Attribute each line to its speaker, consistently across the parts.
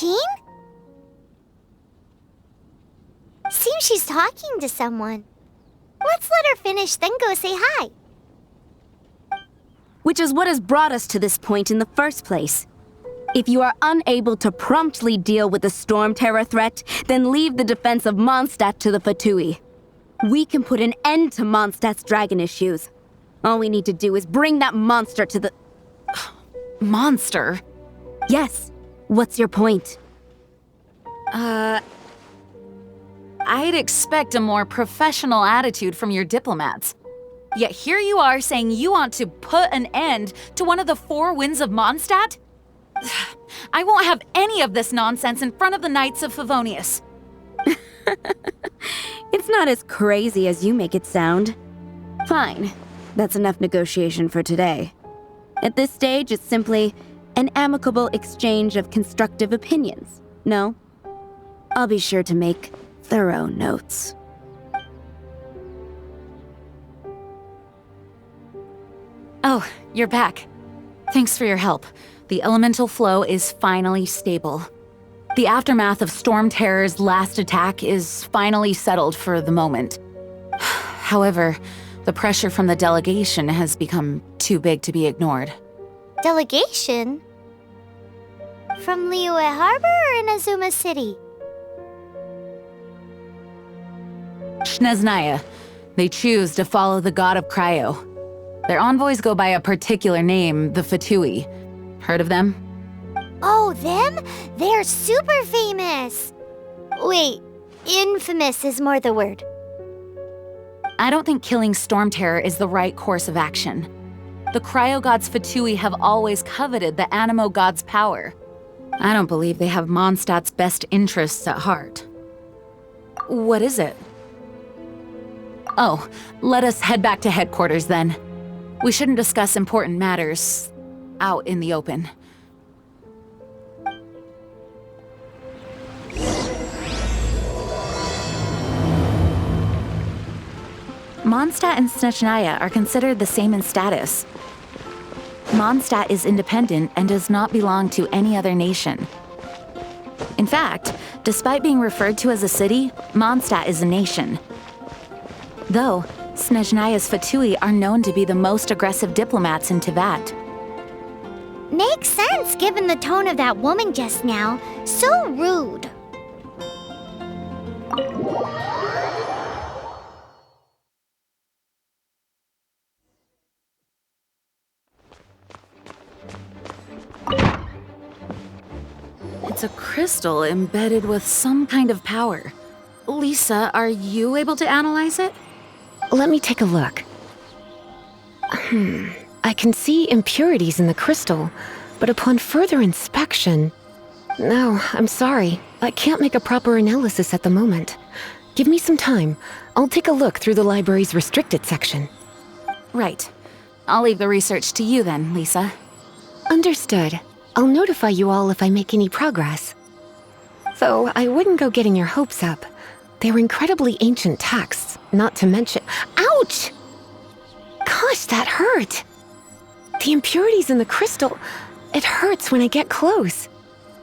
Speaker 1: Jean? Seems she's talking to someone. Let's let her finish, then go say hi.
Speaker 2: Which is what has brought us to this point in the first place. If you are unable to promptly deal with the storm terror threat, then leave the defense of Mondstadt to the Fatui. We can put an end to Mondstadt's dragon issues. All we need to do is bring that monster to the...
Speaker 3: Monster?
Speaker 2: Yes. What's your point?
Speaker 3: I'd expect a more professional attitude from your diplomats. Yet here you are saying you want to put an end to one of the four winds of Mondstadt? I won't have any of this nonsense in front of the Knights of Favonius.
Speaker 2: It's not as crazy as you make it sound. Fine. That's enough negotiation for today. At this stage, it's simply an amicable exchange of constructive opinions. No? I'll be sure to make thorough notes.
Speaker 3: Oh, you're back. Thanks for your help. The elemental flow is finally stable. The aftermath of Storm Terror's last attack is finally settled for the moment. However, the pressure from the delegation has become too big to be ignored.
Speaker 1: Delegation? From Liyue Harbor or Inazuma City?
Speaker 3: Snezhnaya. They choose to follow the god of Cryo. Their envoys go by a particular name, the Fatui. Heard of them?
Speaker 1: Oh, them? They're super famous! Wait, infamous is more the word.
Speaker 3: I don't think killing Storm Terror is the right course of action. The Cryo gods Fatui have always coveted the Animo god's power. I don't believe they have Mondstadt's best interests at heart. What is it? Oh, let us head back to headquarters then. We shouldn't discuss important matters out in the open. Mondstadt and Snezhnaya are considered the same in status. Mondstadt is independent and does not belong to any other nation. In fact, despite being referred to as a city, Mondstadt is a nation. Though, Snezhnaya's Fatui are known to be the most aggressive diplomats in Teyvat.
Speaker 1: Makes sense given the tone of that woman just now. So rude.
Speaker 3: It's a crystal embedded with some kind of power. Lisa, are you able to analyze it?
Speaker 4: Let me take a look. I can see impurities in the crystal, but upon further inspection... No, I'm sorry. I can't make a proper analysis at the moment. Give me some time. I'll take a look through the library's restricted section.
Speaker 3: Right. I'll leave the research to you then, Lisa.
Speaker 4: Understood. I'll notify you all if I make any progress. Though I wouldn't go getting your hopes up. They're incredibly ancient texts, not to mention... Ouch! Gosh, that hurt! The impurities in the crystal... It hurts when I get close.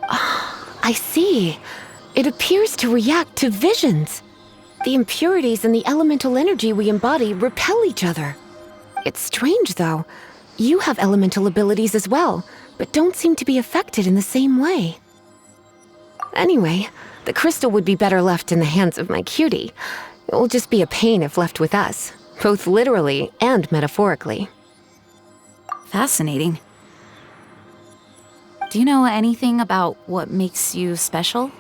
Speaker 4: Oh, I see. It appears to react to visions. The impurities and the elemental energy we embody repel each other. It's strange, though. You have elemental abilities as well, but don't seem to be affected in the same way. Anyway, the crystal would be better left in the hands of my cutie. It will just be a pain if left with us, both literally and metaphorically.
Speaker 3: Fascinating. Do you know anything about what makes you special?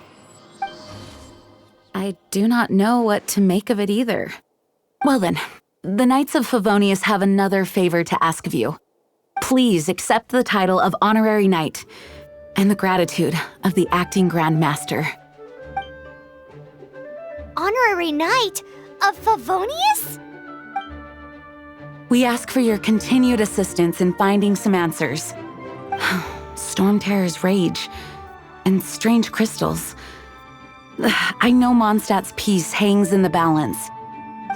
Speaker 3: I do not know what to make of it either. Well then, the Knights of Favonius have another favor to ask of you. Please accept the title of Honorary Knight and the gratitude of the Acting Grand Master.
Speaker 1: Honorary Knight of Favonius?
Speaker 3: We ask for your continued assistance in finding some answers. Storm Terror's rage and strange crystals. I know Mondstadt's peace hangs in the balance.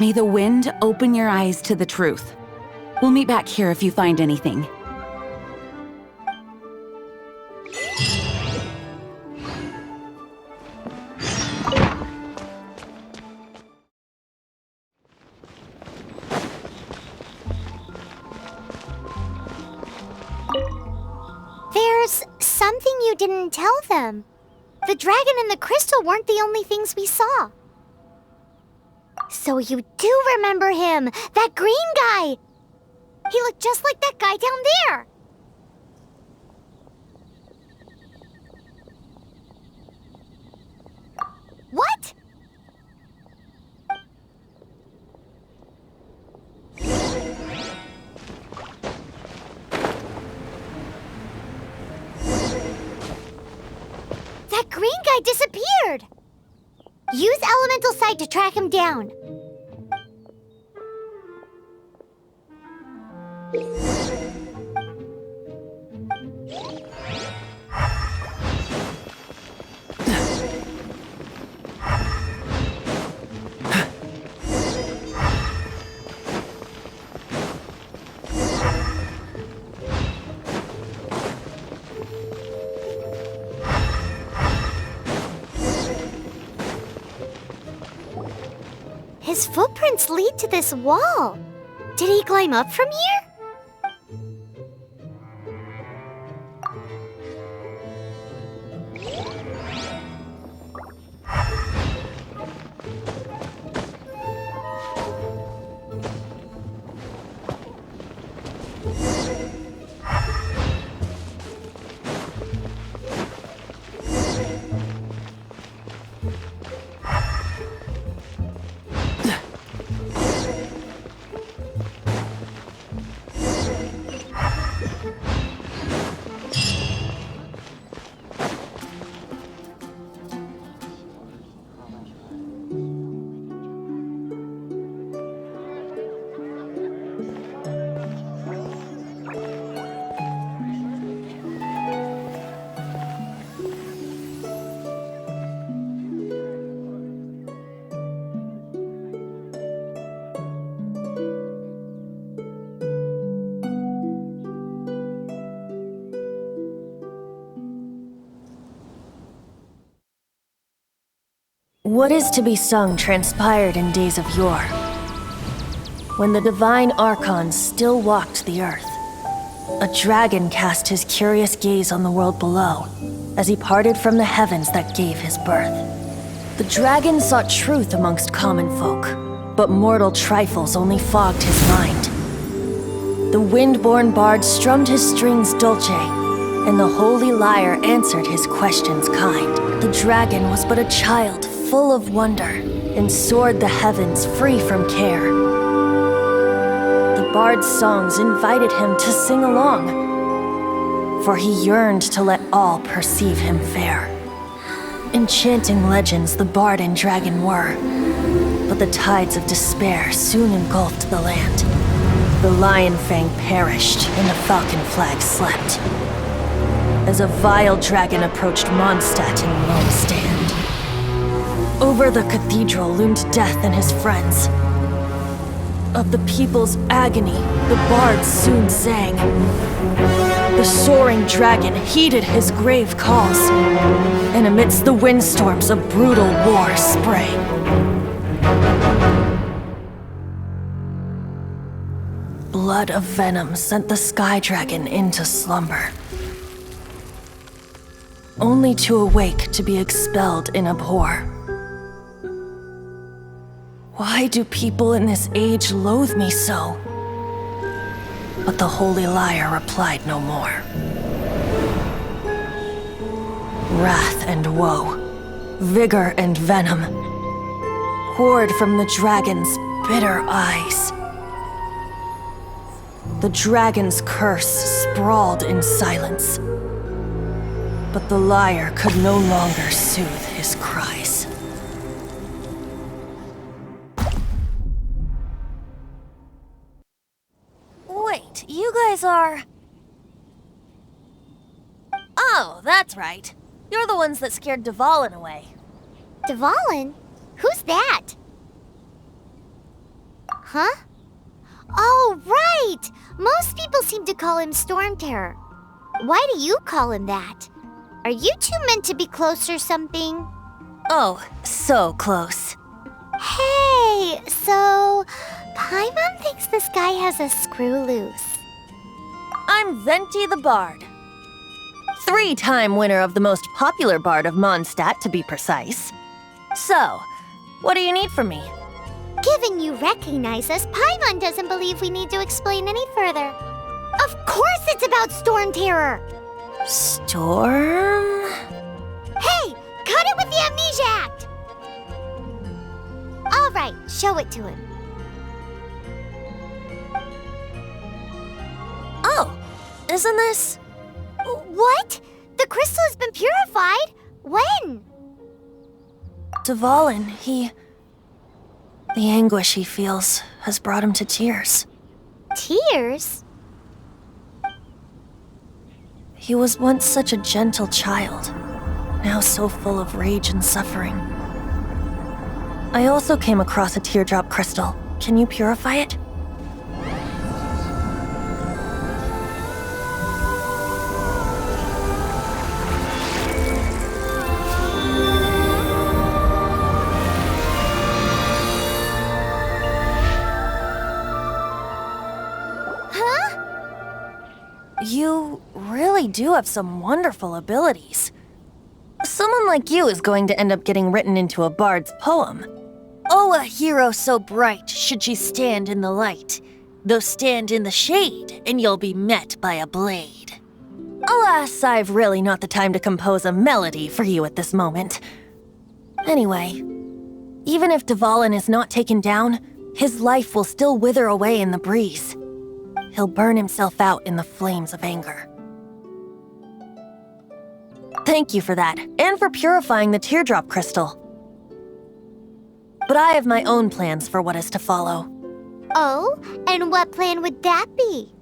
Speaker 3: May the wind open your eyes to the truth. We'll meet back here if you find anything.
Speaker 1: didn't tell them. The dragon and the crystal weren't the only things we saw. So you do remember him, that green guy! He looked just like that guy down there! What? That green guy disappeared! Use elemental sight to track him down. His footprints lead to this wall. Did he climb up from here?
Speaker 5: What is to be sung transpired in days of yore, when the divine Archon still walked the earth. A dragon cast his curious gaze on the world below, as he parted from the heavens that gave his birth. The dragon sought truth amongst common folk, but mortal trifles only fogged his mind. The wind-born bard strummed his strings dulce, and the holy lyre answered his questions kind. The dragon was but a child, full of wonder, and soared the heavens free from care. The bard's songs invited him to sing along, for he yearned to let all perceive him fair. Enchanting legends the bard and dragon were, but the tides of despair soon engulfed the land. The lion fang perished, and the falcon flag slept, as a vile dragon approached Mondstadt in lone stand. Over the cathedral loomed death and his friends. Of the people's agony, the bards soon sang. The soaring dragon heeded his grave calls, and amidst the windstorms a brutal war sprang. Blood of venom sent the sky dragon into slumber, only to awake to be expelled in abhor. Why do people in this age loathe me so? But the holy lyre replied no more. Wrath and woe, vigor and venom, poured from the dragon's bitter eyes. The dragon's curse sprawled in silence, but the lyre could no longer soothe his cries.
Speaker 6: Wait, you guys are... Oh, that's right. You're the ones that scared Dvalin away.
Speaker 1: Dvalin? Who's that? Huh? Oh, right! Most people seem to call him Storm Terror. Why do you call him that? Are you two meant to be close or something?
Speaker 6: Oh, so close.
Speaker 1: Hey, so Paimon thinks this guy has a screw loose.
Speaker 6: I'm Venti the Bard.
Speaker 5: 3-time winner of the most popular bard of Mondstadt, to be precise. So, what do you need from me?
Speaker 1: Given you recognize us, Paimon doesn't believe we need to explain any further. Of course it's about Storm Terror!
Speaker 5: Storm?
Speaker 1: Hey! Cut it with the Amnesia Act! Alright, show it to him.
Speaker 5: Oh, isn't this?
Speaker 1: What? The crystal has been purified? When?
Speaker 5: Dvalin, the anguish he feels has brought him to tears.
Speaker 1: Tears?
Speaker 5: He was once such a gentle child, now so full of rage and suffering. I also came across a teardrop crystal. Can you purify it? You really do have some wonderful abilities. Someone like you is going to end up getting written into a bard's poem. Oh, a hero so bright should she stand in the light, though stand in the shade, and you'll be met by a blade. Alas, I've really not the time to compose a melody for you at this moment. Anyway, even if Dvalin is not taken down, his life will still wither away in the breeze. He'll burn himself out in the flames of anger. Thank you for that, and for purifying the teardrop crystal. But I have my own plans for what is to follow.
Speaker 1: Oh, and what plan would that be?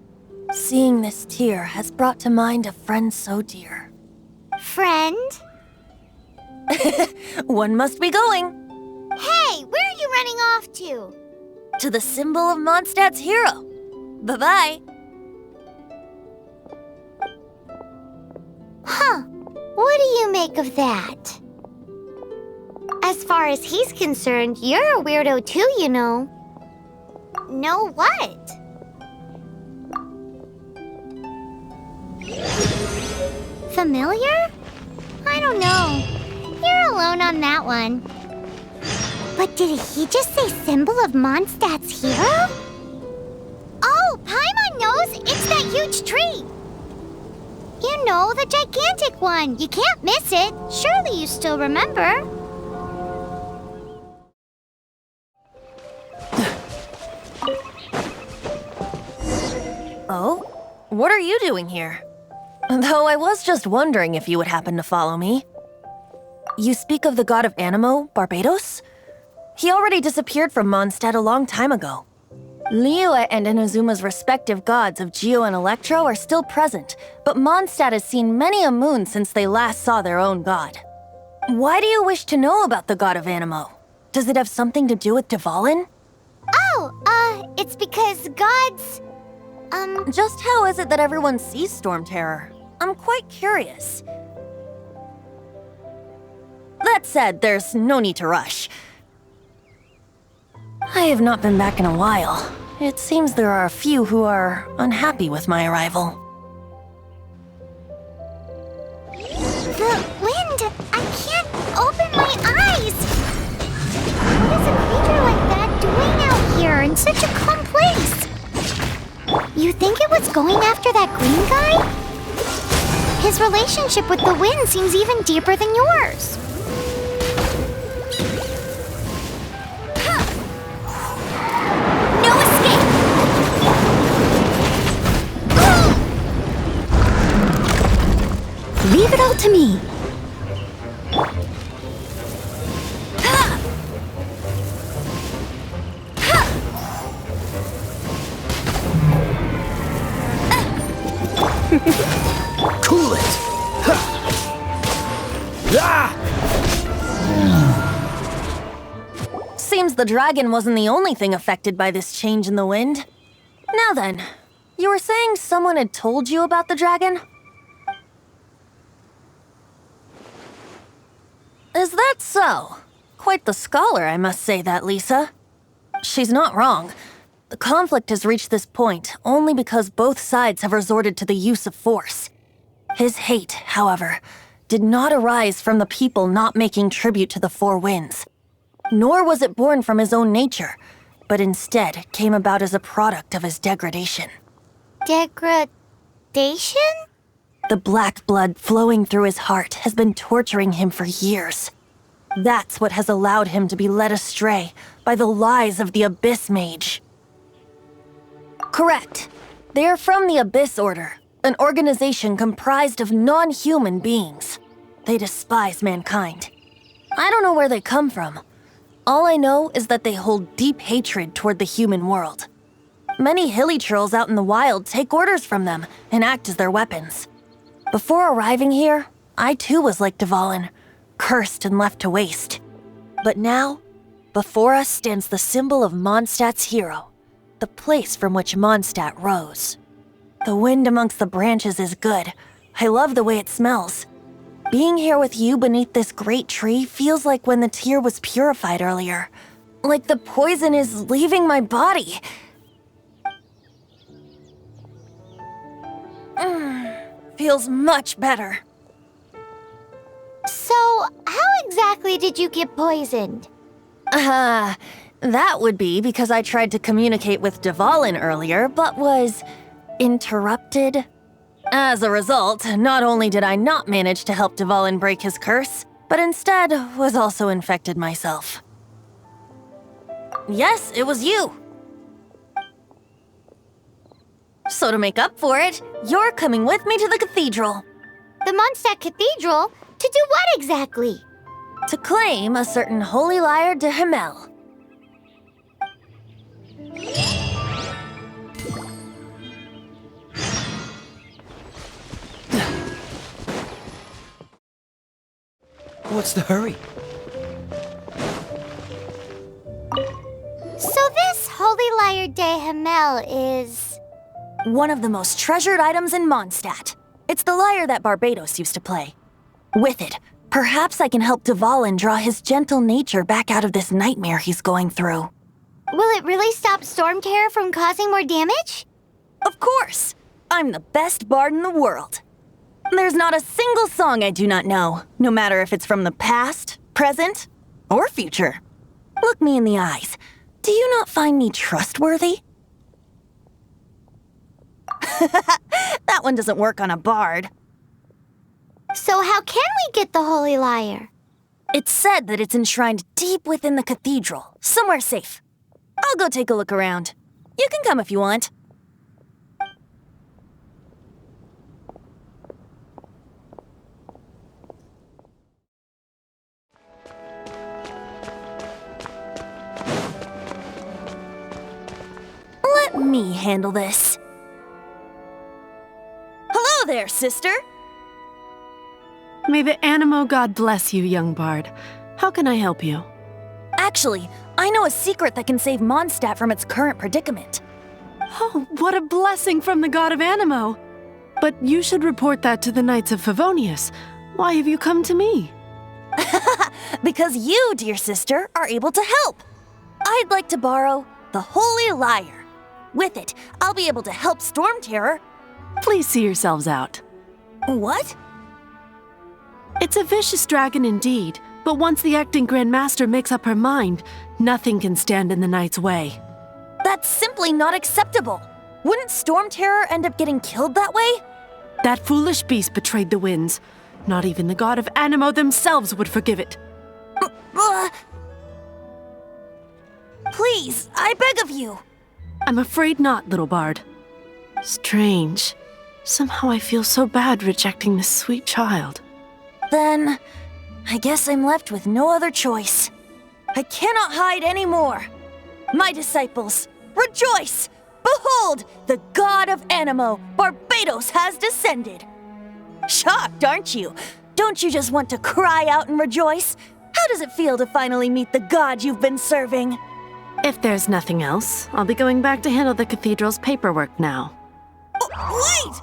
Speaker 5: Seeing this tear has brought to mind a friend so dear.
Speaker 1: Friend?
Speaker 5: One must be going.
Speaker 1: Hey, where are you running off to?
Speaker 5: To the symbol of Mondstadt's hero. Bye-bye.
Speaker 1: Huh. What do you make of that? As far as he's concerned, you're a weirdo too, you know. Know what? Familiar? I don't know. You're alone on that one. But did he just say symbol of Mondstadt's hero? Oh, Paimon knows! It's that huge tree! You know, the gigantic one. You can't miss it. Surely you still remember.
Speaker 5: Oh? What are you doing here? Though I was just wondering if you would happen to follow me. You speak of the god of Anemo, Barbados? He already disappeared from Mondstadt a long time ago. Liyue and Inazuma's respective gods of Geo and Electro are still present, but Mondstadt has seen many a moon since they last saw their own god. Why do you wish to know about the god of Anemo? Does it have something to do with Dvalin?
Speaker 1: Oh, it's because gods...
Speaker 5: Just how is it that everyone sees Storm Terror? I'm quite curious. That said, there's no need to rush. I have not been back in a while. It seems there are a few who are unhappy with my arrival.
Speaker 1: The wind! I can't open my eyes! What is a creature like that doing out here in such a calm place? You think it was going after that green guy? His relationship with the wind seems even deeper than yours. No escape!
Speaker 2: Leave it all to me.
Speaker 7: Cool it! Ah!
Speaker 5: Seems the dragon wasn't the only thing affected by this change in the wind. Now then, you were saying someone had told you about the dragon? Is that so? Quite the scholar, I must say that, Lisa. She's not wrong. The conflict has reached this point only because both sides have resorted to the use of force. His hate, however, did not arise from the people not making tribute to the Four Winds. Nor was it born from his own nature, but instead came about as a product of his degradation.
Speaker 1: Degradation?
Speaker 5: The black blood flowing through his heart has been torturing him for years. That's what has allowed him to be led astray by the lies of the Abyss Mage. Correct. They are from the Abyss Order, an organization comprised of non-human beings. They despise mankind. I don't know where they come from. All I know is that they hold deep hatred toward the human world. Many hilly trolls out in the wild take orders from them and act as their weapons. Before arriving here, I too was like Dvalin, cursed and left to waste. But now, before us stands the symbol of Mondstadt's hero, the place from which Mondstadt rose. The wind amongst the branches is good. I love the way it smells. Being here with you beneath this great tree feels like when the tear was purified earlier. Like the poison is leaving my body. Feels much better.
Speaker 1: So, how exactly did you get poisoned?
Speaker 5: That would be because I tried to communicate with Dvalin earlier, but was interrupted. As a result, not only did I not manage to help Dvalin break his curse, but instead was also infected myself. Yes, it was you. So to make up for it, you're coming with me to the cathedral.
Speaker 1: The Mondstadt Cathedral? To do what exactly?
Speaker 5: To claim a certain holy lyre de Himmel.
Speaker 7: What's the hurry?
Speaker 1: So this Holy Lyre de Himmel is...
Speaker 5: one of the most treasured items in Mondstadt. It's the lyre that Barbados used to play. With it, perhaps I can help Dvalin draw his gentle nature back out of this nightmare he's going through.
Speaker 1: Will it really stop Storm Terror from causing more damage?
Speaker 5: Of course! I'm the best bard in the world. There's not a single song I do not know, no matter if it's from the past, present, or future. Look me in the eyes. Do you not find me trustworthy? That one doesn't work on a bard.
Speaker 1: So how can we get the Holy Lyre?
Speaker 5: It's said that it's enshrined deep within the cathedral, somewhere safe. I'll go take a look around. You can come if you want. Let me handle this. Hello there, sister!
Speaker 8: May the Animo God bless you, young bard. How can I help you?
Speaker 5: Actually, I know a secret that can save Mondstadt from its current predicament.
Speaker 8: Oh, what a blessing from the god of Animo! But you should report that to the Knights of Favonius. Why have you come to me?
Speaker 5: Because you, dear sister, are able to help. I'd like to borrow the Holy Lyre. With it, I'll be able to help Storm Terror.
Speaker 8: Please see yourselves out.
Speaker 5: What?
Speaker 8: It's a vicious dragon indeed, but once the acting Grand Master makes up her mind, nothing can stand in the Knight's way.
Speaker 5: That's simply not acceptable. Wouldn't Storm Terror end up getting killed that way?
Speaker 8: That foolish beast betrayed the winds. Not even the god of Animo themselves would forgive it.
Speaker 5: Please, I beg of you.
Speaker 8: I'm afraid not, little bard. Strange. Somehow I feel so bad rejecting this sweet child.
Speaker 5: Then, I guess I'm left with no other choice. I cannot hide anymore. My disciples, rejoice! Behold, the god of Animo, Barbados, has descended. Shocked, aren't you? Don't you just want to cry out and rejoice? How does it feel to finally meet the god you've been serving?
Speaker 8: If there's nothing else, I'll be going back to handle the cathedral's paperwork now.
Speaker 5: Wait!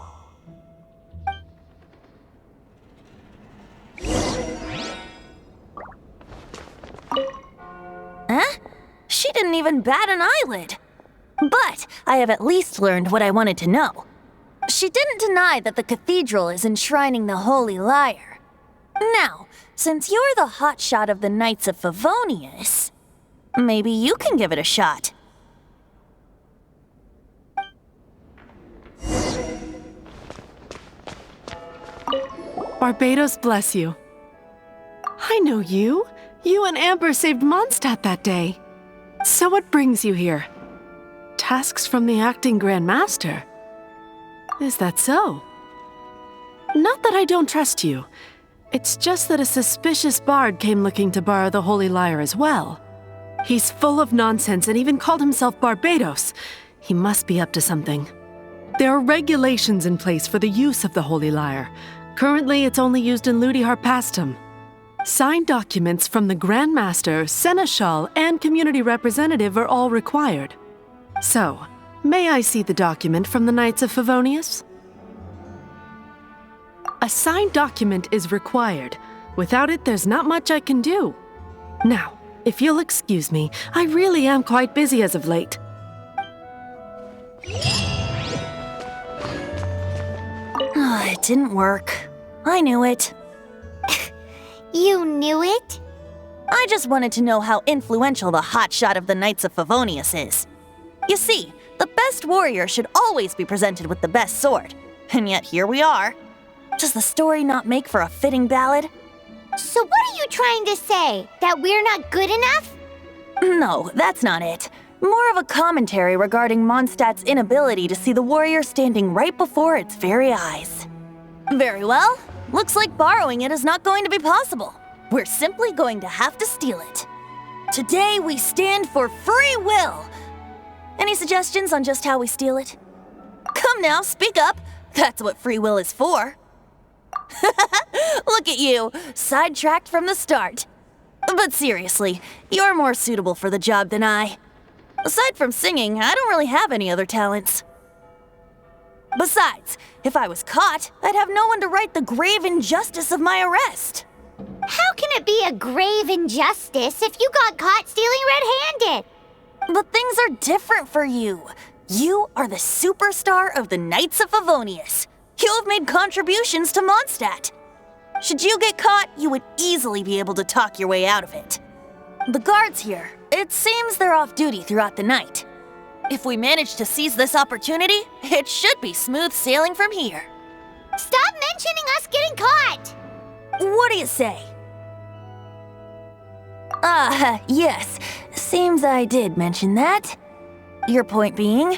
Speaker 5: Huh? She didn't even bat an eyelid. But I have at least learned what I wanted to know.
Speaker 6: She didn't deny that the cathedral is enshrining the Holy Lyre. Now, since you're the hotshot of the Knights of Favonius, maybe you can give it a shot.
Speaker 8: Barbados bless you. I know you. You and Amber saved Mondstadt that day. So what brings you here? Tasks from the acting Grand Master? Is that so? Not that I don't trust you. It's just that a suspicious bard came looking to borrow the Holy Lyre as well. He's full of nonsense and even called himself Barbados. He must be up to something. There are regulations in place for the use of the Holy Lyre. Currently, it's only used in Ludi Harpastum. Signed documents from the Grand Master, Seneschal, and Community Representative are all required. So, may I see the document from the Knights of Favonius? A signed document is required. Without it, there's not much I can do. Now, if you'll excuse me, I really am quite busy as of late.
Speaker 6: It didn't work. I knew it.
Speaker 1: You knew it?
Speaker 6: I just wanted to know how influential the hotshot of the Knights of Favonius is. You see, the best warrior should always be presented with the best sword. And yet here we are. Does the story not make for a fitting ballad?
Speaker 1: So what are you trying to say? That we're not good enough?
Speaker 6: No, that's not it. More of a commentary regarding Mondstadt's inability to see the warrior standing right before its very eyes. Very well. Looks like borrowing it is not going to be possible. We're simply going to have to steal it. Today we stand for free will. Any suggestions on just how we steal it? Come now, speak up. That's what free will is for. Look at you, sidetracked from the start. But seriously, you're more suitable for the job than I. Aside from singing, I don't really have any other talents. Besides, if I was caught, I'd have no one to right the grave injustice of my arrest.
Speaker 1: How can it be a grave injustice if you got caught stealing red-handed?
Speaker 6: But things are different for you. You are the superstar of the Knights of Favonius. You have made contributions to Mondstadt. Should you get caught, you would easily be able to talk your way out of it. The guards here, it seems they're off duty throughout the night. If we manage to seize this opportunity, it should be smooth sailing from here.
Speaker 1: Stop mentioning us getting caught!
Speaker 6: What do you say? Yes. Seems I did mention that. Your point being?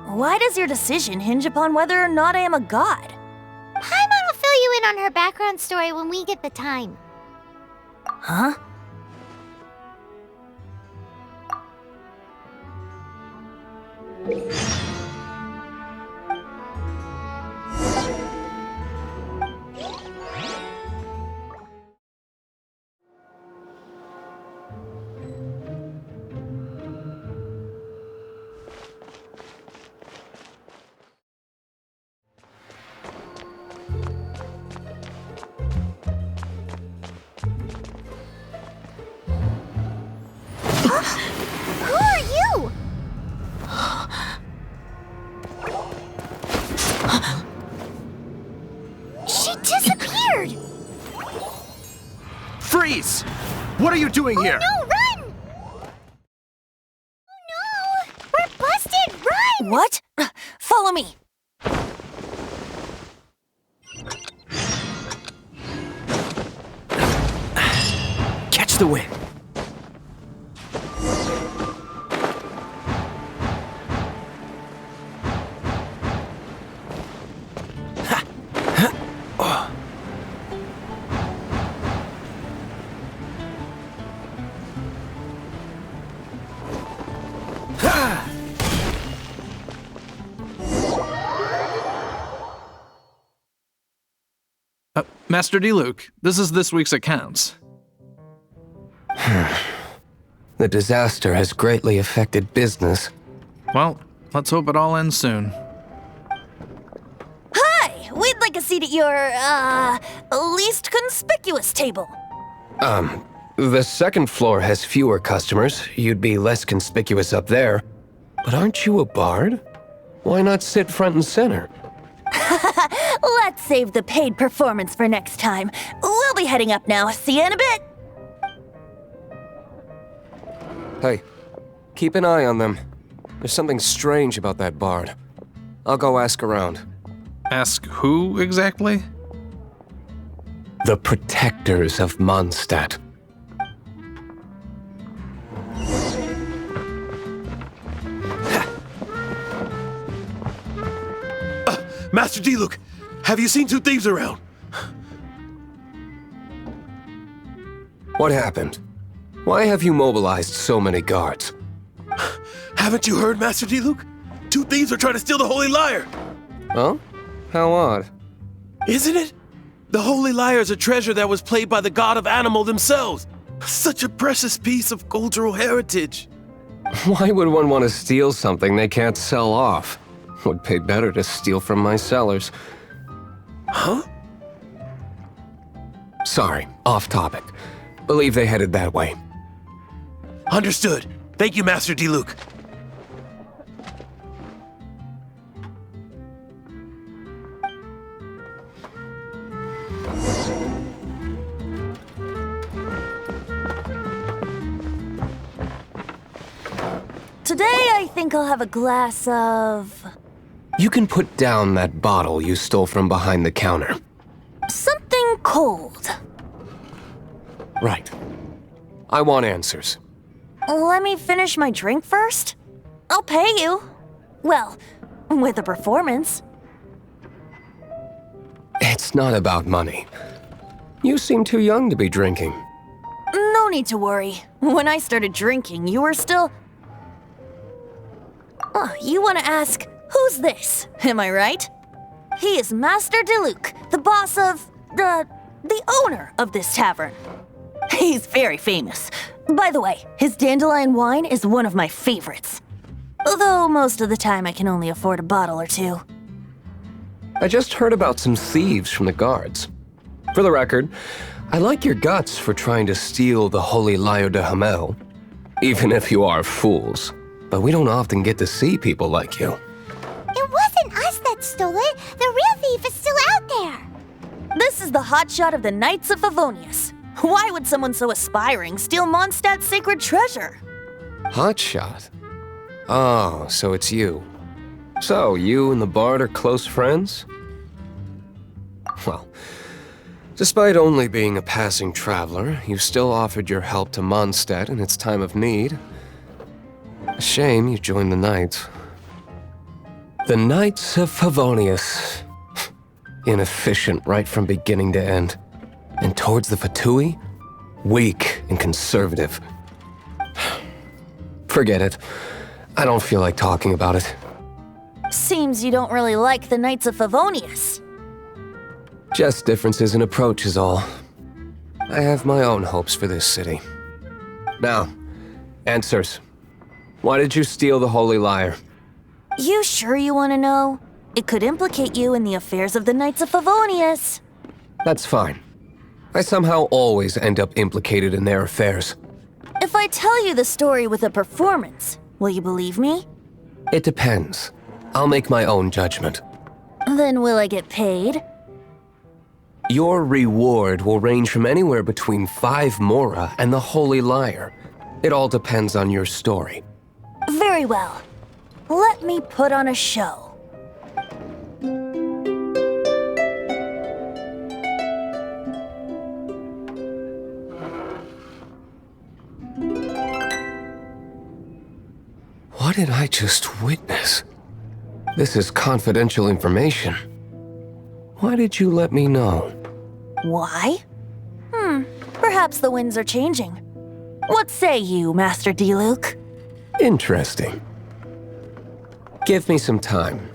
Speaker 6: Why does your decision hinge upon whether or not I am a god?
Speaker 1: Paimon will fill you in on her background story when we get the time.
Speaker 6: Huh?
Speaker 1: Who are you? She disappeared!
Speaker 9: Freeze! What are you doing here?
Speaker 1: No, run! Oh no! We're busted! Run!
Speaker 6: What? Follow me.
Speaker 7: Catch the wind.
Speaker 10: Master D-Luke, this is this week's accounts.
Speaker 11: The disaster has greatly affected business.
Speaker 10: Well, let's hope it all ends soon.
Speaker 6: Hi! We'd like a seat at your, least conspicuous table.
Speaker 11: The second floor has fewer customers. You'd be less conspicuous up there. But aren't you a bard? Why not sit front and center?
Speaker 6: Let's save the paid performance for next time. We'll be heading up now. See you in a bit.
Speaker 11: Hey, keep an eye on them. There's something strange about that bard. I'll go ask around.
Speaker 10: Ask who exactly?
Speaker 11: The protectors of Mondstadt.
Speaker 9: Master Diluc, have you seen two thieves around?
Speaker 11: What happened? Why have you mobilized so many guards?
Speaker 9: Haven't you heard, Master Diluc? Two thieves are trying to steal the Holy Lyre!
Speaker 11: Huh? How odd.
Speaker 9: Isn't it? The Holy Lyre is a treasure that was played by the god of animal themselves. Such a precious piece of cultural heritage.
Speaker 11: Why would one want to steal something they can't sell off? Would pay better to steal from my sellers.
Speaker 9: Huh?
Speaker 11: Sorry, off topic. Believe they headed that way.
Speaker 9: Understood. Thank you, Master Diluc.
Speaker 6: Today, I think I'll have a glass of...
Speaker 11: You can put down that bottle you stole from behind the counter.
Speaker 6: something cold.
Speaker 11: Right. I want answers.
Speaker 6: Let me finish my drink first. I'll pay you. Well, with a performance.
Speaker 11: It's not about money. You seem too young to be drinking.
Speaker 6: No need to worry. When I started drinking, you were still... Oh, you want to ask, who's this? Am I right? He is Master Diluc, the boss of... the owner of this tavern. He's very famous. By the way, his dandelion wine is one of my favorites. Although most of the time I can only afford a bottle or two.
Speaker 11: I just heard about some thieves from the guards. For the record, I like your guts for trying to steal the Holy Lyre de Hamel. Even if you are fools. But we don't often get to see people like you.
Speaker 1: It wasn't us that stole it. The real thief is still out there.
Speaker 6: This is the hotshot of the Knights of Favonius. Why would someone so aspiring steal Mondstadt's sacred treasure?
Speaker 11: Hotshot? Oh, so it's you. So, you and the Bard are close friends? Well, despite only being a passing traveler, you still offered your help to Mondstadt in its time of need. A shame you joined the Knights. The Knights of Favonius. Inefficient right from beginning to end. And towards the Fatui, weak and conservative. Forget it. I don't feel like talking about it.
Speaker 6: Seems you don't really like the Knights of Favonius.
Speaker 11: Just differences in approach is all. I have my own hopes for this city. Now, answers. Why did you steal the Holy Lyre?
Speaker 6: You sure you want to know? It could implicate you in the affairs of the Knights of Favonius.
Speaker 11: That's fine. I somehow always end up implicated in their affairs.
Speaker 6: If I tell you the story with a performance, will you believe me?
Speaker 11: It depends. I'll make my own judgment.
Speaker 6: Then will I get paid?
Speaker 11: Your reward will range from anywhere between 5 mora and the Holy Lyre. It all depends on your story.
Speaker 6: Very well. Let me put on a show.
Speaker 11: What did I just witness? This is confidential information. Why did you let me know?
Speaker 6: Why? Perhaps the winds are changing. What say you, Master Diluc?
Speaker 11: Interesting. Give me some time.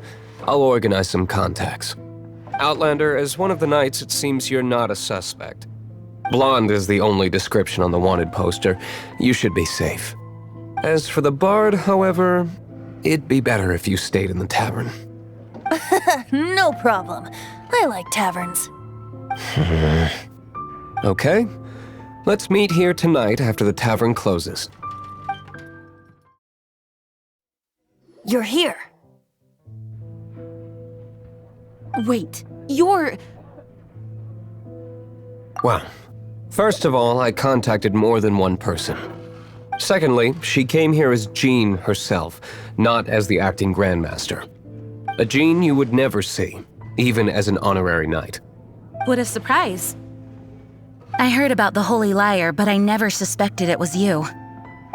Speaker 11: I'll organize some contacts. Outlander, as one of the knights, it seems you're not a suspect. Blonde is the only description on the wanted poster. You should be safe. As for the Bard, however, it'd be better if you stayed in the tavern.
Speaker 6: No problem. I like taverns.
Speaker 11: Okay. Let's meet here tonight after the tavern closes.
Speaker 6: You're here.
Speaker 3: Wait, you're...
Speaker 11: Well, first of all, I contacted more than one person. Secondly, she came here as Jean herself, not as the acting Grandmaster. A Jean you would never see, even as an honorary knight.
Speaker 3: What a surprise. I heard about the Holy Lyre, but I never suspected it was you.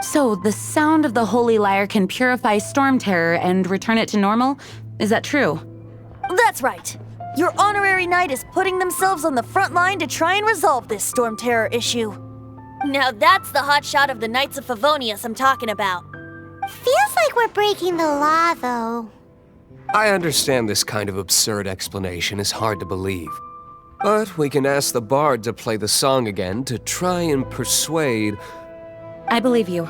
Speaker 3: So, the sound of the Holy Lyre can purify Storm Terror and return it to normal? Is that true?
Speaker 6: That's right. Your honorary knight is putting themselves on the front line to try and resolve this Storm Terror issue. Now that's the hotshot of the Knights of Favonius I'm talking about.
Speaker 1: Feels like we're breaking the law, though.
Speaker 11: I understand this kind of absurd explanation is hard to believe. But we can ask the bard to play the song again to try and persuade...
Speaker 3: I believe you.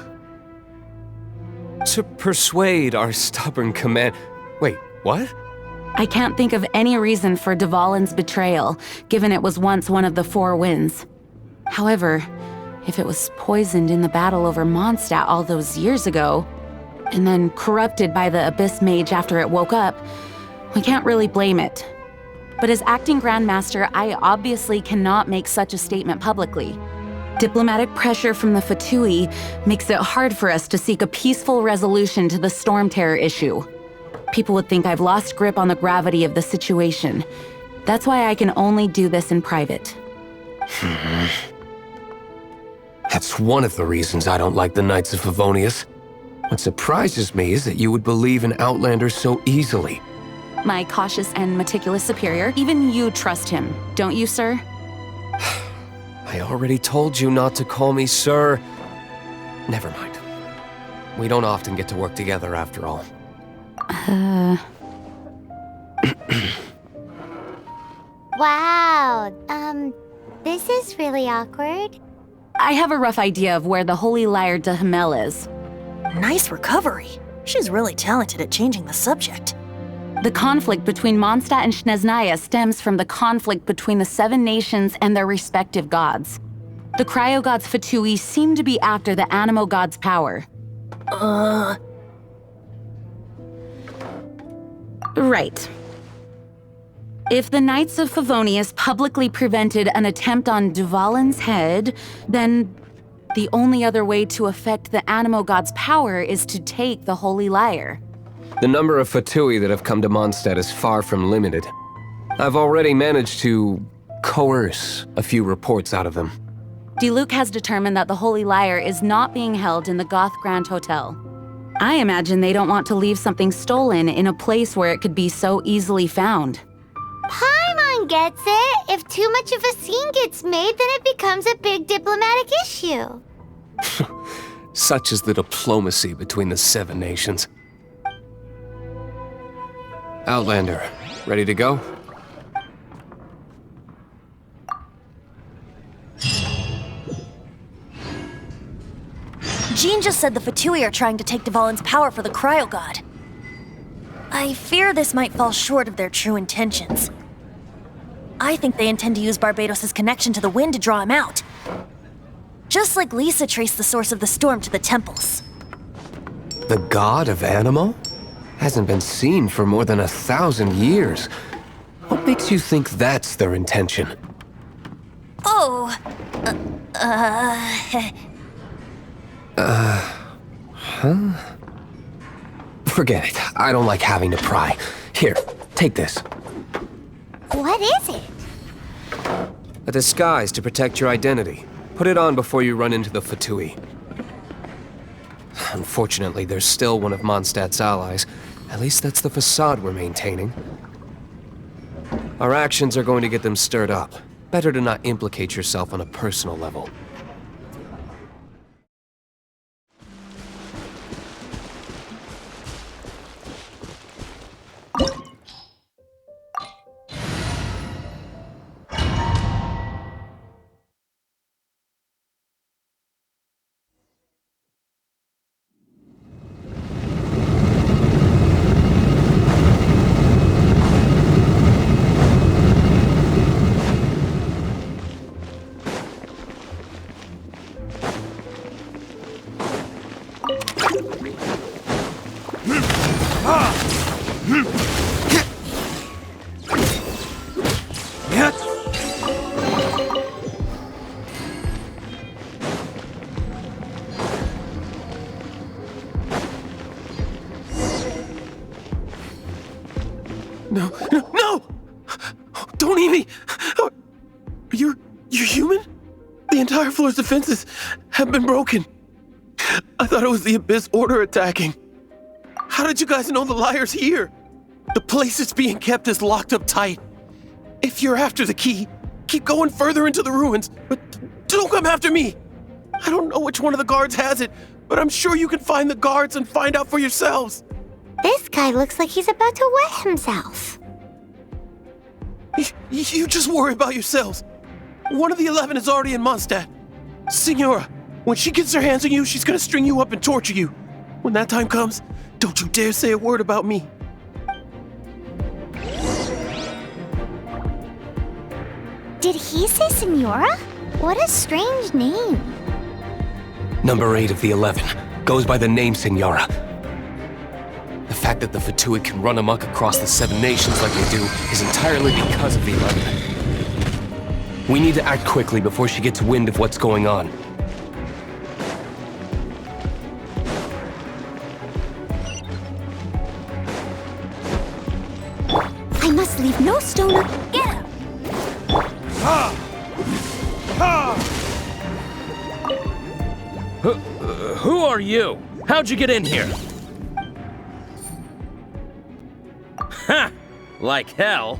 Speaker 11: To persuade our stubborn command... Wait, what?
Speaker 3: I can't think of any reason for Dvalin's betrayal, given it was once one of the Four Winds. However, if it was poisoned in the battle over Mondstadt all those years ago, and then corrupted by the Abyss Mage after it woke up, we can't really blame it. But as acting Grandmaster, I obviously cannot make such a statement publicly. Diplomatic pressure from the Fatui makes it hard for us to seek a peaceful resolution to the Storm Terror issue. People would think I've lost grip on the gravity of the situation. That's why I can only do this in private.
Speaker 11: That's one of the reasons I don't like the Knights of Favonius. What surprises me is that you would believe in Outlander so easily.
Speaker 3: My cautious and meticulous superior, even you trust him, don't you, sir?
Speaker 11: I already told you not to call me sir. Never mind. We don't often get to work together after all.
Speaker 1: Wow, this is really awkward.
Speaker 3: I have a rough idea of where the Holy Lyre de Himmel is.
Speaker 6: Nice recovery. She's really talented at changing the subject.
Speaker 3: The conflict between Mondstadt and Snezhnaya stems from the conflict between the Seven Nations and their respective gods. The cryo-gods Fatui seem to be after the Animo god's power. Right. If the Knights of Favonius publicly prevented an attempt on Dvalin's head, then the only other way to affect the Animo god's power is to take the Holy Lyre.
Speaker 11: The number of Fatui that have come to Mondstadt is far from limited. I've already managed to coerce a few reports out of them.
Speaker 3: Diluc has determined that the Holy Lyre is not being held in the Goth Grand Hotel. I imagine they don't want to leave something stolen in a place where it could be so easily found.
Speaker 1: Paimon gets it. If too much of a scene gets made, then it becomes a big diplomatic issue.
Speaker 11: Such is the diplomacy between the Seven Nations. Outlander, ready to go?
Speaker 6: Jean just said the Fatui are trying to take Dvalin's power for the Cryo God. I fear this might fall short of their true intentions. I think they intend to use Barbados' connection to the wind to draw him out. Just like Lisa traced the source of the storm to the temples.
Speaker 11: The god of Animo? Hasn't been seen for more than 1,000 years. What makes you think that's their intention?
Speaker 6: Oh,
Speaker 11: Forget it. I don't like having to pry. Here, take this.
Speaker 1: What is it?
Speaker 11: A disguise to protect your identity. Put it on before you run into the Fatui. Unfortunately, there's still one of Mondstadt's allies. At least that's the facade we're maintaining. Our actions are going to get them stirred up. Better to not implicate yourself on a personal level.
Speaker 9: No, no, no! Don't eat me! You're human? The entire floor's defenses have been broken. I thought it was the Abyss Order attacking. How did you guys know the liar's here? The place it's being kept is locked up tight. If you're after the key, keep going further into the ruins, but don't come after me. I don't know which one of the guards has it, but I'm sure you can find the guards and find out for yourselves.
Speaker 1: This guy looks like he's about to wet himself.
Speaker 9: You just worry about yourselves. One of the 11 is already in Mondstadt. Signora, when she gets her hands on you, she's gonna string you up and torture you. When that time comes, don't you dare say a word about me.
Speaker 1: Did he say Signora? What a strange name.
Speaker 11: Number 8 of the 11 goes by the name Signora. The fact that the Fatui can run amok across the 7 nations like they do is entirely because of the 11. We need to act quickly before she gets wind of what's going on.
Speaker 2: I must leave no stone un- Get him!
Speaker 7: Who are you? How'd you get in here? Ha! Like hell.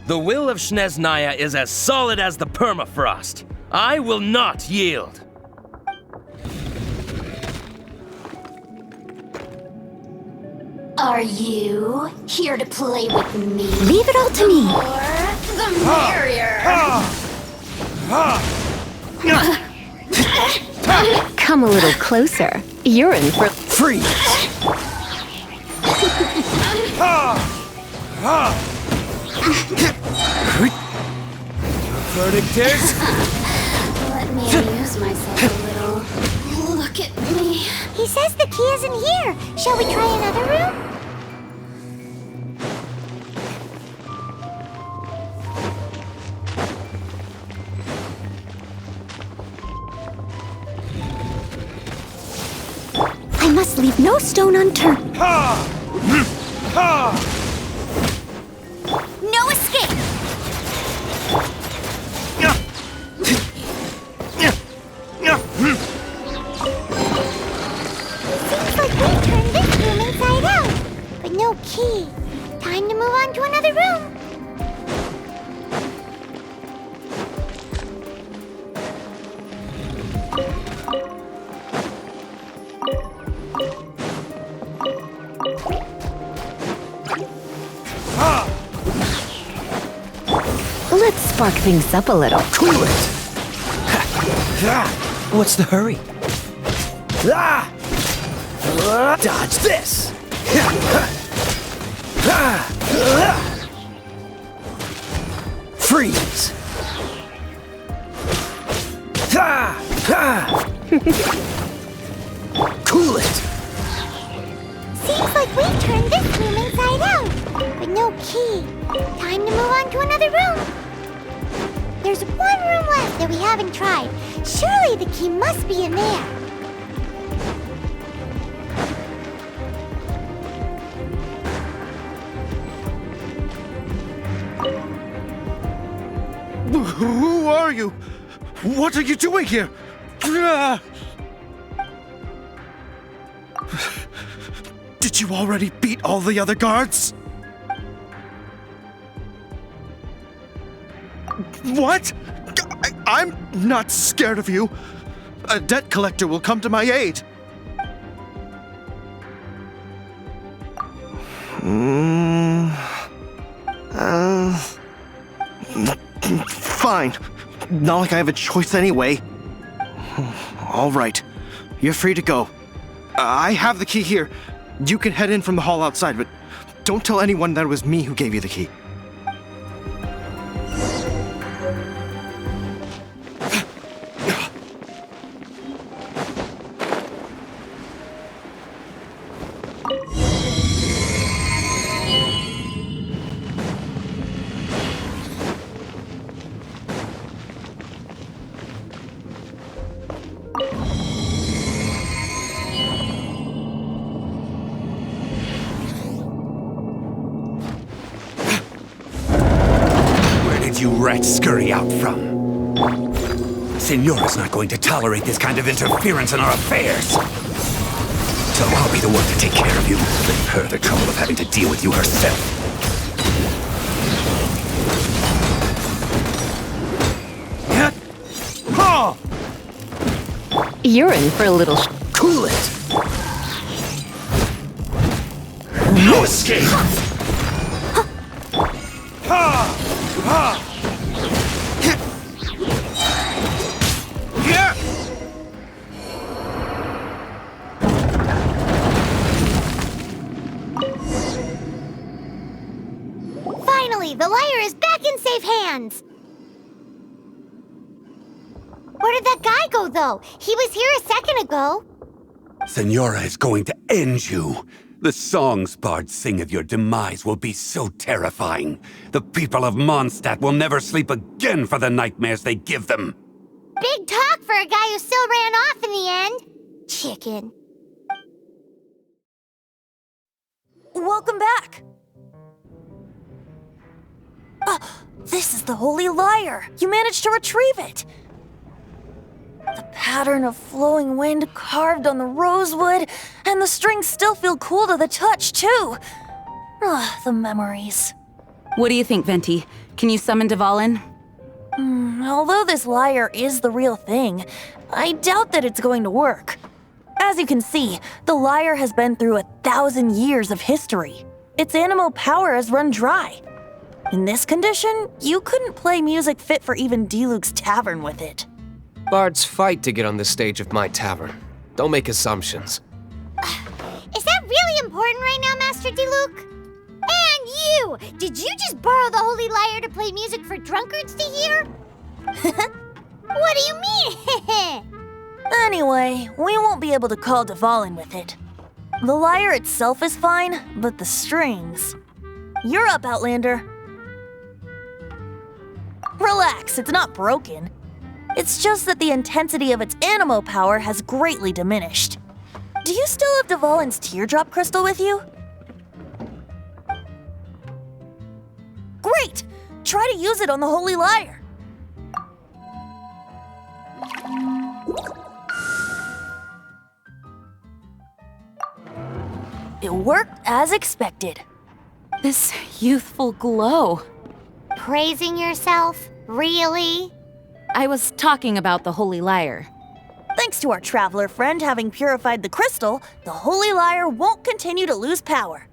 Speaker 7: The will of Snezhnaya is as solid as the permafrost. I will not yield.
Speaker 12: Are you here to play with me?
Speaker 2: Leave it all to me.
Speaker 12: The merrier.
Speaker 4: Come a little closer. You're in for...
Speaker 7: Freeze! Verdict is...
Speaker 12: Let me amuse myself a little. Look at me.
Speaker 1: He says the key isn't here. Shall we try another room?
Speaker 2: I must leave no stone unturned.
Speaker 1: No escape! Seems like we turned this room inside out, but no key. Time to move on to another room.
Speaker 4: Let's spark things up a little.
Speaker 7: Cool it! What's the hurry? Dodge this! Freeze! Cool it!
Speaker 1: Seems like we turned this room inside out, but no key. Time to move on to another room. There's one room left that we haven't tried. Surely the key must be in there.
Speaker 13: Who are you? What are you doing here? Did you already beat all the other guards? What? I'm not scared of you. A debt collector will come to my aid. Fine. Not like I have a choice anyway. All right. You're free to go. I have the key here. You can head in from the hall outside, but don't tell anyone that it was me who gave you the key.
Speaker 14: you rats scurry out from. Signora's not going to tolerate this kind of interference in our affairs. So I'll be the one to take care of you. Save her the trouble of having to deal with you herself.
Speaker 4: You're in for a little
Speaker 14: Cool it! No escape!
Speaker 1: Finally, the liar is back in safe hands! Where did that guy go, though? He was here a second ago.
Speaker 14: Signora is going to end you. The songs bards sing of your demise will be so terrifying. The people of Mondstadt will never sleep again for the nightmares they give them.
Speaker 1: Big talk for a guy who still ran off in the end. Chicken.
Speaker 6: Welcome back. This is the Holy Lyre. You managed to retrieve it. The pattern of flowing wind carved on the rosewood, and the strings still feel cool to the touch, too. The memories.
Speaker 3: What do you think, Venti? Can you summon Dvalin?
Speaker 6: Although this lyre is the real thing, I doubt that it's going to work. As you can see, the lyre has been through 1,000 years of history. Its animo power has run dry. In this condition, you couldn't play music fit for even Diluc's tavern with it.
Speaker 11: Bards fight to get on the stage of my tavern. Don't make assumptions.
Speaker 1: Is that really important right now, Master Diluc? And you! Did you just borrow the Holy Lyre to play music for drunkards to hear? What do you mean?
Speaker 6: Anyway, we won't be able to call Dvalin with it. The lyre itself is fine, but the strings... You're up, Outlander. Relax, it's not broken. It's just that the intensity of its animo power has greatly diminished. Do you still have Dvalin's teardrop crystal with you? Great! Try to use it on the Holy Lyre. It worked as expected.
Speaker 3: This youthful glow.
Speaker 1: Praising yourself? Really?
Speaker 3: I was talking about the Holy Lyre.
Speaker 6: Thanks to our traveler friend having purified the crystal, the Holy Lyre won't continue to lose power.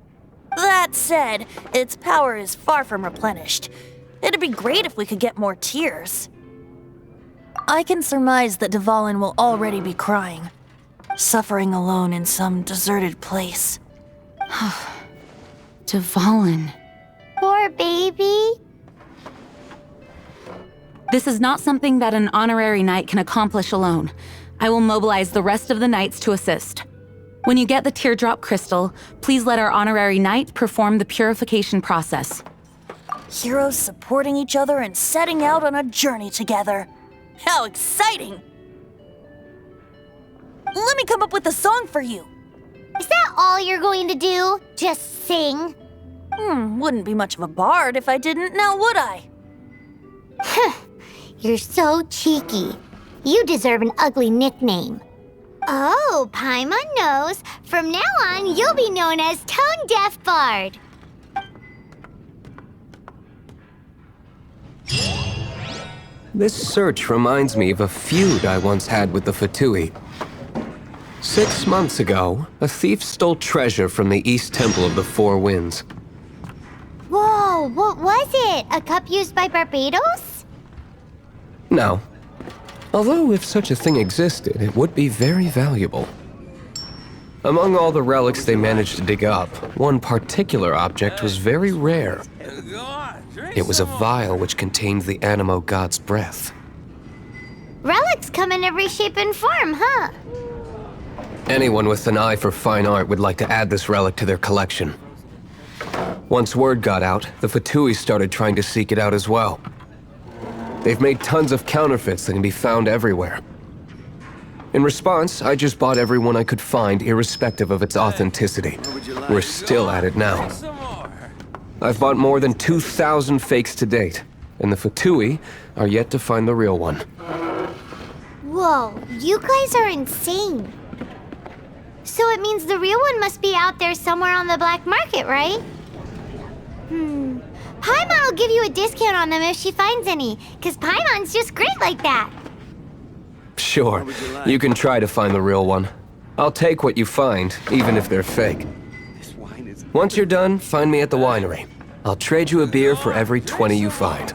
Speaker 6: That said, its power is far from replenished. It'd be great if we could get more tears. I can surmise that Dvalin will already be crying, suffering alone in some deserted place.
Speaker 3: Dvalin.
Speaker 1: Poor baby.
Speaker 3: This is not something that an honorary knight can accomplish alone. I will mobilize the rest of the knights to assist. When you get the teardrop crystal, please let our honorary knight perform the purification process.
Speaker 6: Heroes supporting each other and setting out on a journey together. How exciting! Let me come up with a song for you.
Speaker 1: Is that all you're going to do? Just sing?
Speaker 6: Wouldn't be much of a bard if I didn't, now would I?
Speaker 1: You're so cheeky. You deserve an ugly nickname. Oh, Paimon knows. From now on, you'll be known as Tone Deaf Bard.
Speaker 11: This search reminds me of a feud I once had with the Fatui. 6 months ago, a thief stole treasure from the East Temple of the Four Winds.
Speaker 1: Whoa, what was it? A cup used by Barbados?
Speaker 11: No. Although if such a thing existed, it would be very valuable. Among all the relics they managed to dig up, one particular object was very rare. It was a vial which contained the animo god's breath.
Speaker 1: Relics come in every shape and form, huh?
Speaker 11: Anyone with an eye for fine art would like to add this relic to their collection. Once word got out, the Fatui started trying to seek it out as well. They've made tons of counterfeits that can be found everywhere. In response, I just bought every one I could find, irrespective of its authenticity. We're still at it now. I've bought more than 2,000 fakes to date, and the Fatui are yet to find the real one.
Speaker 1: Whoa, you guys are insane. So it means the real one must be out there somewhere on the black market, right? Paimon will give you a discount on them if she finds any, because Paimon's just great like that.
Speaker 11: Sure, you can try to find the real one. I'll take what you find, even if they're fake. Once you're done, find me at the winery. I'll trade you a beer for every 20 you find.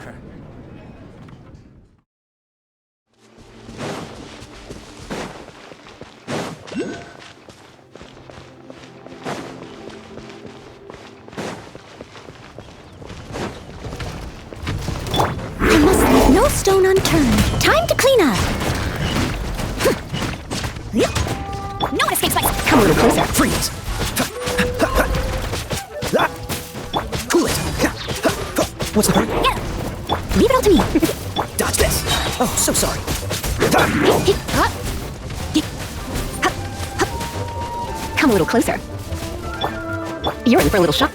Speaker 1: I must leave no stone unturned. Time to clean up. No one escapes my...
Speaker 14: Come a little closer. Freeze! Cool it! What's the hurry?
Speaker 1: Leave it all to me.
Speaker 14: Dodge this! Oh, so sorry.
Speaker 4: Come a little closer. You're in for a little shock.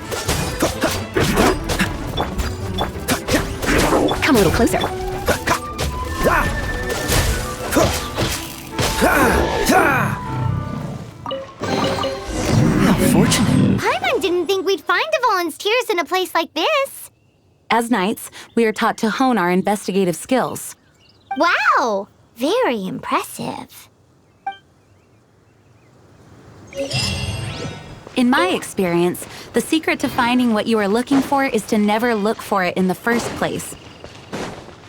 Speaker 4: Come a little closer.
Speaker 14: How fortunate.
Speaker 1: Paimon didn't think we'd find Devolin's tears in a place like this.
Speaker 3: As knights, we are taught to hone our investigative skills.
Speaker 1: Wow, very impressive.
Speaker 3: In my experience, the secret to finding what you are looking for is to never look for it in the first place.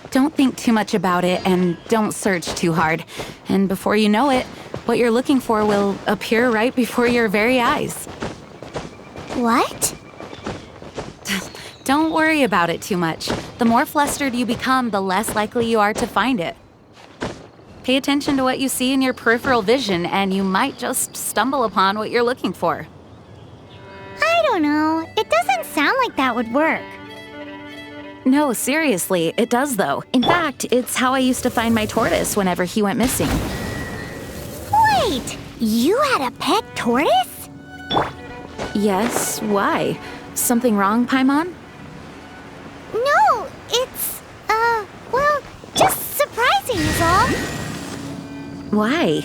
Speaker 3: Don't think too much about it and don't search too hard. And before you know it, what you're looking for will appear right before your very eyes.
Speaker 1: What?
Speaker 3: Don't worry about it too much. The more flustered you become, the less likely you are to find it. Pay attention to what you see in your peripheral vision, and you might just stumble upon what you're looking for.
Speaker 1: I don't know. It doesn't sound like that would work.
Speaker 3: No, seriously, it does though. In fact, it's how I used to find my tortoise whenever he went missing.
Speaker 1: Wait, you had a pet tortoise?
Speaker 3: Yes, why? Something wrong, Paimon?
Speaker 1: No, it's, well, just surprising is all.
Speaker 3: Why?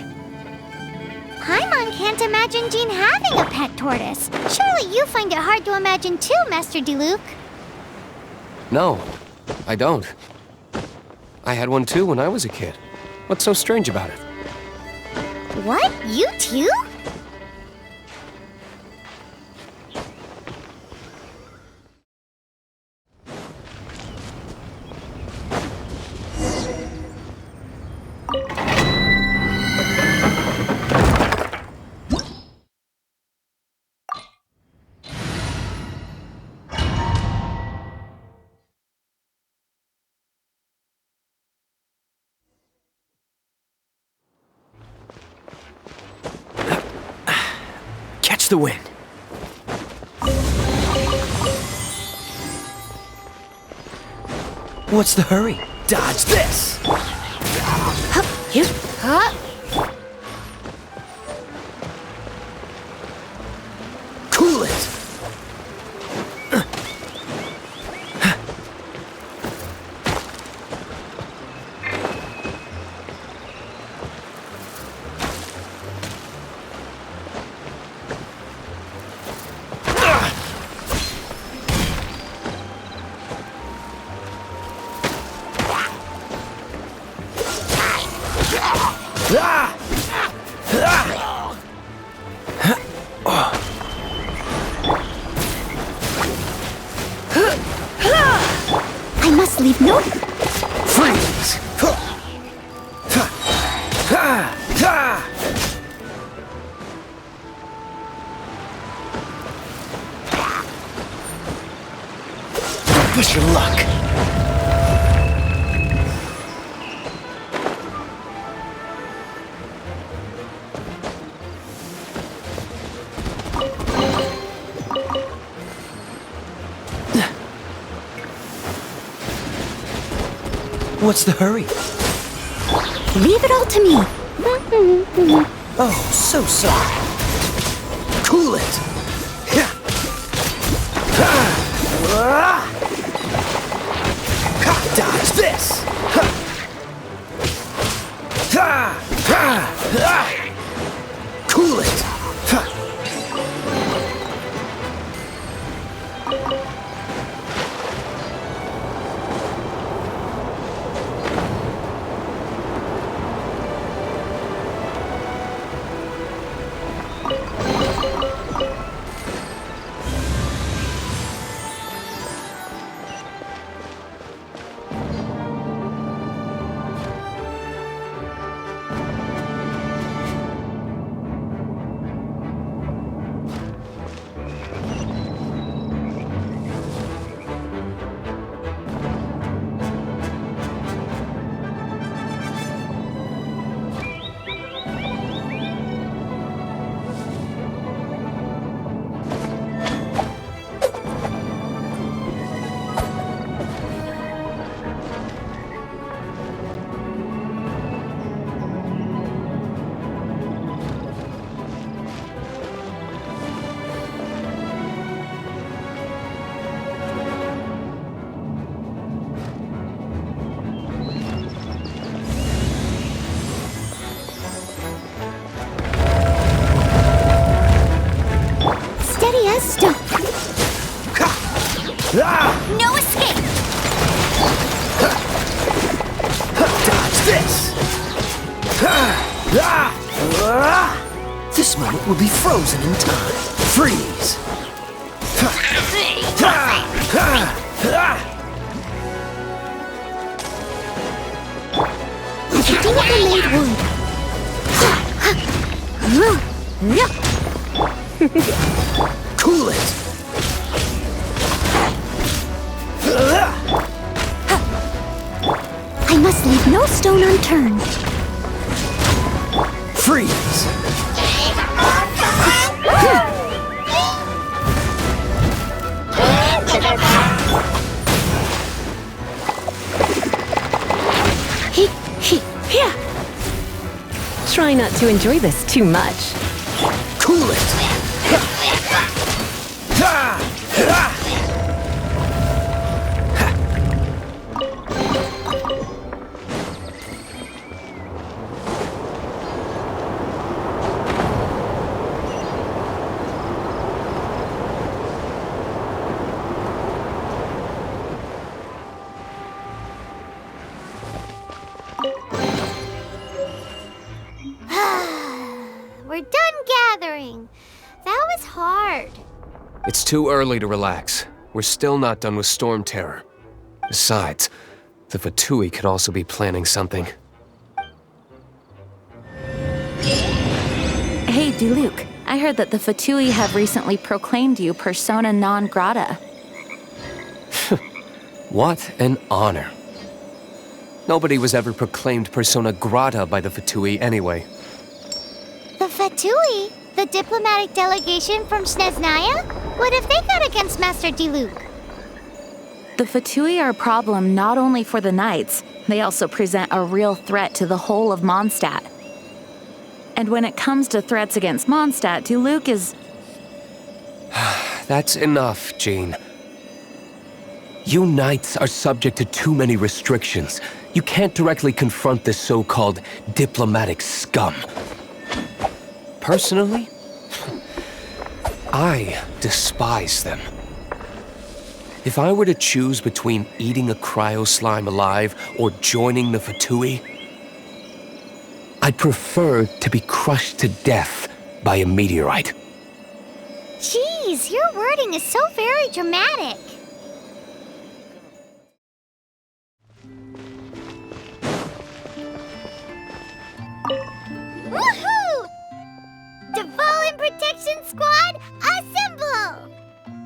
Speaker 1: Paimon can't imagine Jean having a pet tortoise. Surely you find it hard to imagine too, Master Diluc.
Speaker 11: No, I don't. I had one too when I was a kid. What's so strange about it?
Speaker 1: What? You too?
Speaker 14: Catch the wind. What's the hurry? Dodge this! Cool it!
Speaker 1: I must leave no...
Speaker 14: Freeze! Wish your luck. What's the hurry?
Speaker 1: Leave it all to me.
Speaker 14: Oh, so sorry. Cool it!
Speaker 1: Presto!
Speaker 6: No escape!
Speaker 14: Dodge this! This moment will be frozen in time. Freeze!
Speaker 1: Definitely wood.
Speaker 14: Cool it!
Speaker 1: I must leave no stone unturned.
Speaker 14: Freeze!
Speaker 4: Try not to enjoy this too much.
Speaker 14: Cool it!
Speaker 1: We're done gathering. That was hard.
Speaker 11: It's too early to relax. We're still not done with Storm Terror. Besides, the Fatui could also be planning something.
Speaker 3: Hey, Diluc, I heard that the Fatui have recently proclaimed you persona non grata.
Speaker 11: What an honor. Nobody was ever proclaimed persona grata by the Fatui anyway.
Speaker 1: The Fatui? The diplomatic delegation from Snezhnaya? What have they got against Master Diluc?
Speaker 3: The Fatui are a problem not only for the Knights, they also present a real threat to the whole of Mondstadt. And when it comes to threats against Mondstadt, Diluc is...
Speaker 11: That's enough, Jean. You Knights are subject to too many restrictions. You can't directly confront this so-called diplomatic scum. Personally, I despise them. If I were to choose between eating a cryo slime alive or joining the Fatui, I'd prefer to be crushed to death by a meteorite.
Speaker 1: Jeez, your wording is so very dramatic. Woohoo! Devolin Protection Squad, assemble!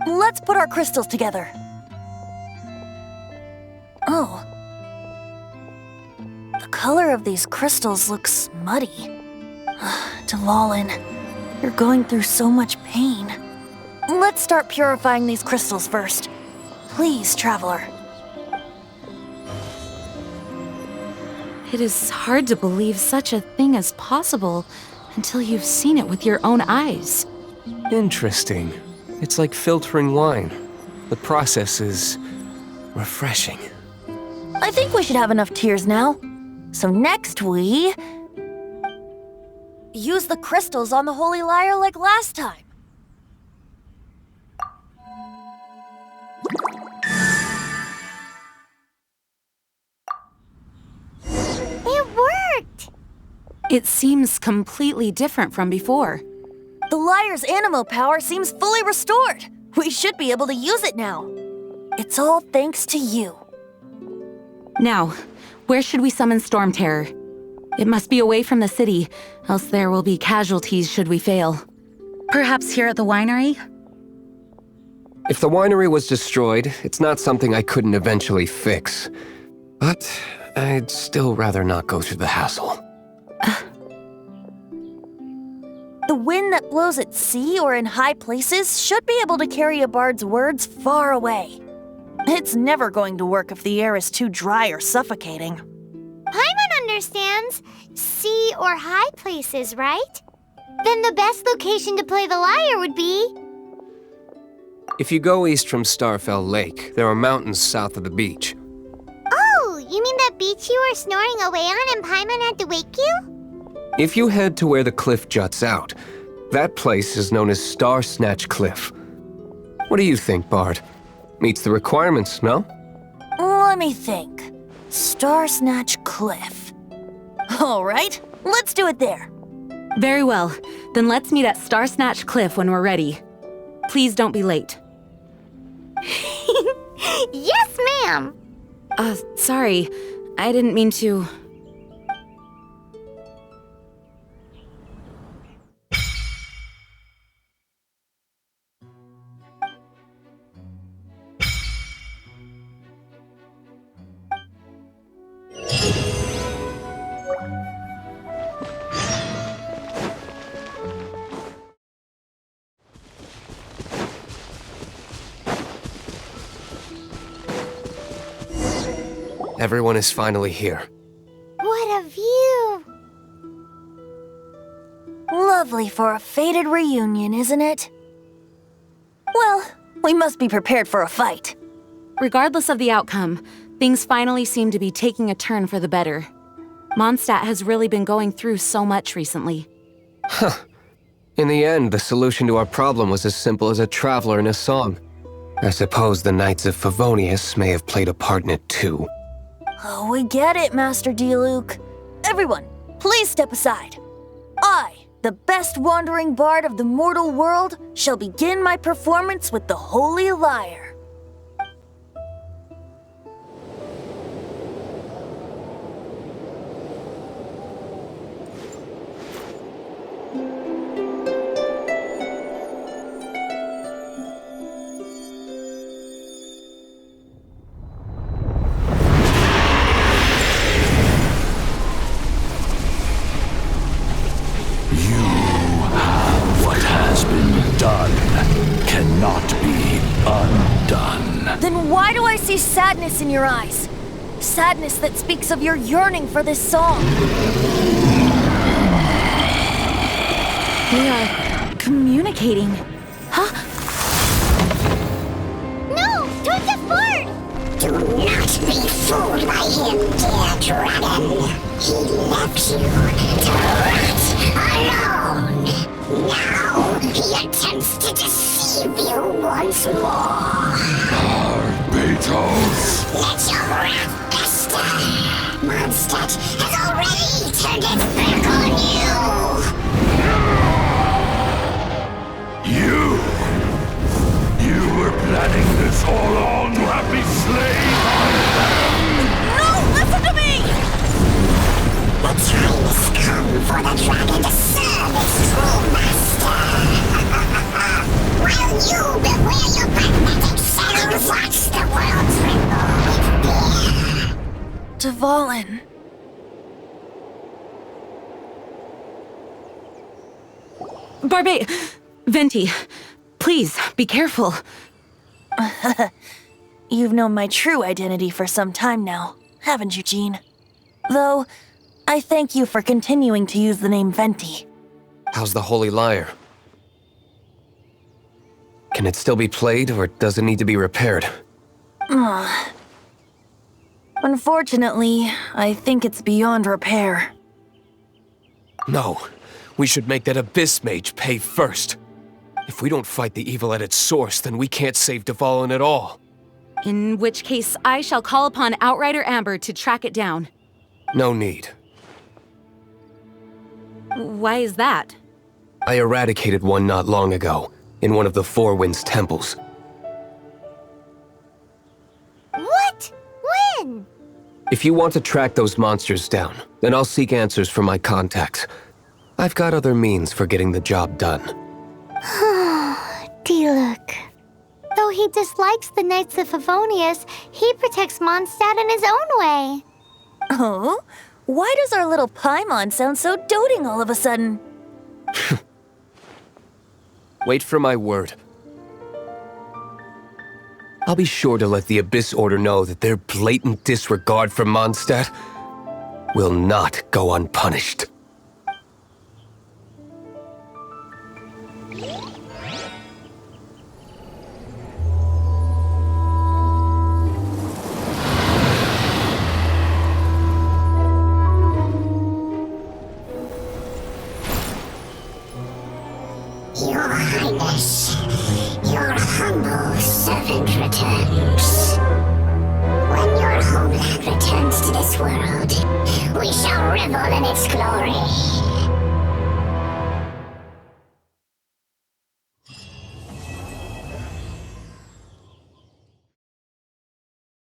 Speaker 6: Let's put our crystals together. Oh. The color of these crystals looks muddy. Devolin, you're going through so much pain. Let's start purifying these crystals first. Please, Traveler.
Speaker 3: It is hard to believe such a thing is possible until you've seen it with your own eyes.
Speaker 11: Interesting. It's like filtering wine. The process is refreshing.
Speaker 6: I think we should have enough tears now. So next we... use the crystals on the Holy Lyre like last time.
Speaker 1: It worked!
Speaker 3: It seems completely different from before.
Speaker 6: The Lyre's animo power seems fully restored. We should be able to use it now. It's all thanks to you.
Speaker 3: Now, where should we summon Storm Terror? It must be away from the city, else there will be casualties should we fail. Perhaps here at the winery?
Speaker 11: If the winery was destroyed, it's not something I couldn't eventually fix. But I'd still rather not go through the hassle.
Speaker 6: The wind that blows at sea or in high places should be able to carry a bard's words far away. It's never going to work if the air is too dry or suffocating.
Speaker 1: Paimon understands sea or high places, right? Then the best location to play the lyre would be...
Speaker 11: If you go east from Starfell Lake, there are mountains south of the beach.
Speaker 1: Oh, you mean that beach you were snoring away on and Paimon had to wake you?
Speaker 11: If you head to where the cliff juts out, that place is known as Star Snatch Cliff. What do you think, Bard? Meets the requirements, no?
Speaker 6: Let me think. Star Snatch Cliff. All right, let's do it there.
Speaker 3: Very well. Then let's meet at Star Snatch Cliff when we're ready. Please don't be late.
Speaker 1: Yes, ma'am!
Speaker 3: Sorry. I didn't mean to...
Speaker 11: Everyone is finally here.
Speaker 1: What a view!
Speaker 6: Lovely for a fated reunion, isn't it? Well, we must be prepared for a fight.
Speaker 3: Regardless of the outcome, things finally seem to be taking a turn for the better. Mondstadt has really been going through so much recently.
Speaker 11: Huh. In the end, the solution to our problem was as simple as a traveler in a song. I suppose the Knights of Favonius may have played a part in it too.
Speaker 6: Oh, we get it, Master D-Luke. Everyone, please step aside. I, the best wandering bard of the mortal world, shall begin my performance with the Holy Lyre. Then why do I see sadness in your eyes? Sadness that speaks of your yearning for this song.
Speaker 3: They are communicating. Huh?
Speaker 1: No! Don't get bored!
Speaker 12: Do not be fooled by him, dear dragon. He left you to rot alone. Now he attempts to deceive you once more.
Speaker 14: Beatles!
Speaker 12: Let your wrath fester. Mondstadt has already turned its back on you.
Speaker 14: You were planning this all along to have me slain by them!
Speaker 6: No! Listen to me!
Speaker 12: The time has come for the dragon to serve its true master. While you beware your magnetic shadows, watch the world tremble with fear.
Speaker 6: Dvalin.
Speaker 3: Venti, please, be careful.
Speaker 6: You've known my true identity for some time now, haven't you, Jean? Though, I thank you for continuing to use the name Venti.
Speaker 11: How's the Holy Lyre? Can it still be played, or does it need to be repaired?
Speaker 6: Unfortunately, I think it's beyond repair.
Speaker 11: No. We should make that Abyss Mage pay first. If we don't fight the evil at its source, then we can't save Dvalin at all.
Speaker 3: In which case, I shall call upon Outrider Amber to track it down.
Speaker 11: No need.
Speaker 3: Why is that?
Speaker 11: I eradicated one not long ago, in one of the Four Winds temples.
Speaker 1: What? When?
Speaker 11: If you want to track those monsters down, then I'll seek answers from my contacts. I've got other means for getting the job done.
Speaker 1: D-Luke. Though he dislikes the Knights of Favonius, he protects Mondstadt in his own way.
Speaker 6: Oh? Why does our little Paimon sound so doting all of a sudden?
Speaker 11: Wait for my word. I'll be sure to let the Abyss Order know that their blatant disregard for Mondstadt will not go unpunished.
Speaker 12: Your Highness, your humble servant returns. When your homeland returns to this world, we shall revel in its glory.